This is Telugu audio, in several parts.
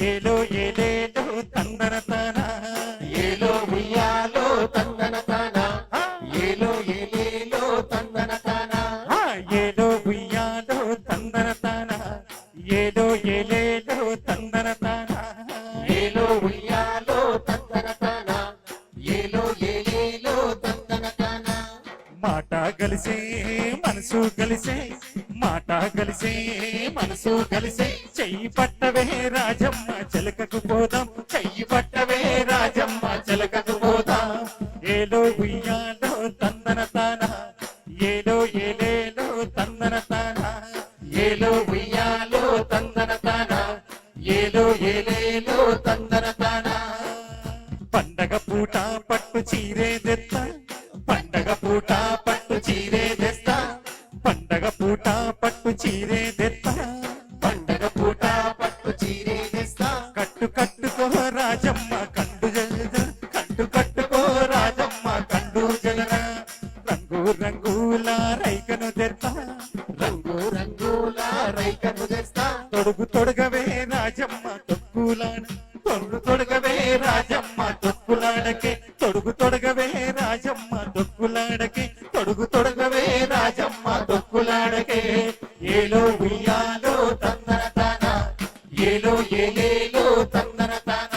ఏలో ఏలేలో తందనతన ఏలో ఉయ్యాలో తందనతన ఏలో ఏలేలో తందనతన ఏలో ఉయ్యాలో తందనతన ఏలో ఏలేలో తందనతన ఏలో ఉయ్యాలో తందనతన ఏలో ఏలేలో తందనతన మాట కలిసే మనసు కలిసే మాట కలిసే మనసు కలిసే చెయ్యి పట్టవే రాజమ్మ చిలకకు పోదాం చెయ్యి పట్టవే రాజమ్మ చిలకకు పోదాం ఏలో ఉయ్యాలో తందనతన ఏలో ఏలేలో తందనతన ఏలో ఉయ్యాలో తందనతన ఏలో ఏలేలో తందనతన పండగ పూట పట్టు చీరే తెస్తా పండగ పూట పట్టు చీరే తెస్తా పండగ పూట పట్టు చీరే తెస్తా పండగ పూట పట్టు చీరే తెస్తా కట్టు కట్టుకో రాజమ్మ కండు జగ కట్టు కట్టుకో రాజమ్మ కండు జగన రంగు రంగుల రైకను తెస్తా రంగు రంగుల రైకను తెస్తా తొడుగు తొడగవే రాజమ్మ తొక్కులాడ తొడుగు తొడగవే రాజమ్మ తొక్కులాడకే తొడుగు తొడగవే రాజమ్మ తొక్కులాడకే తొడుగు తొడగవే రాజమ్మ తొక్కులాడకే ఏలో ఉయ్యాలో తందనతన ఏలో ఏలేలో తందనతన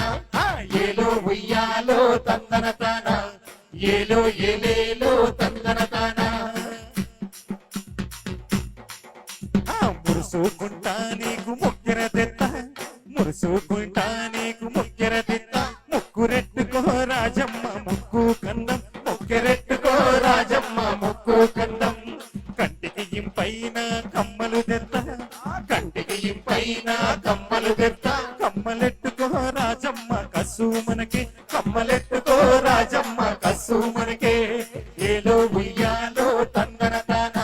ఏలో ఉయ్యాలో తందనతన ఏలో ఏలేలో తందనతన మురుసుకుంటా నీకు ముక్కెర తెత్త మురుసుకుంటా నీకు ముక్కెర తెత్త ముక్కురెట్టుకో రాజమ్మ ముక్కు కందం ముక్కెరెట్టుకో రాజమ్మ ముక్కు కందం కంటికి ఇంపైన కమ్మలు తెత్త కంటికి ఇంపైన కమ్మలు తెస్తా కమ్మలెట్టుకో రాజమ్మ కసు మనకి కమ్మలెట్టుకో రాజమ్మ కస్సు మనకే ఏలో ఉయ్యాలో తందనతన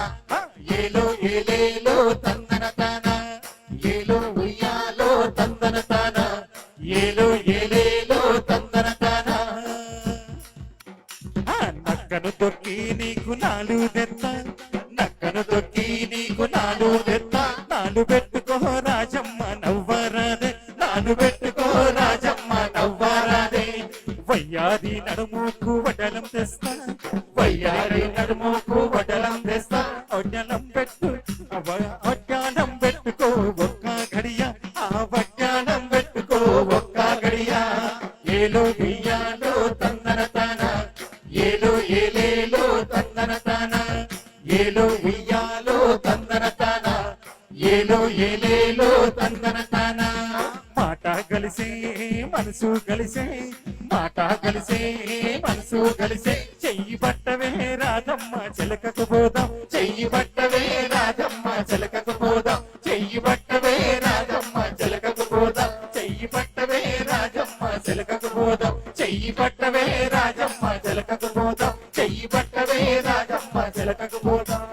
ఏలో ఏలేలో తందనతన ఏలో ఉయ్యాలో తందనతన ఏలో ఏలేలో తందనతన నక్కను తొక్కి నీకు నాలు తెత్త నక్కను తొక్కి నీకు నాలు తెత్త నాలు పెట్టుకో రాజమ్మ నవ్వరాదే నాలు పెట్టుకో రాజమ్మ నవ్వరాదే వయ్యాది నడుముకు వడలం తెస్తా వయ్యారి నడుముకు వడలం తెస్తా వడ్డలం పెట్టు వడ్డానం పెట్టుకో ఒక్క గడియ ఆ వడ్డానం పెట్టుకో ఒక్క గడియా ఏలో ఉయ్యాలో తందనతన ఏలో ఏలేలో తందనతన ఏలో ఉయ్యాలో తందనతన ఏలో ఏలేలో తందనతన మాట కలిసే మనసు కలిసే మాట కలిసే మనసు కలిసే చెయ్యి పట్టవే రాజమ్మ చిలకకు పోదాం చెయ్యి పట్టవే రాజమ్మ చిలకకు పోదాం చెయ్యి పట్టవే రాజమ్మ చిలకకు పోదాం చెయ్యి పట్టవే రాజమ్మ చిలకకు పోదాం చెయ్యి పట్టవే రాజమ్మ చిలకకు పోదాం చెయ్యి పట్టవే రాజమ్మ చిలకకు పోదాం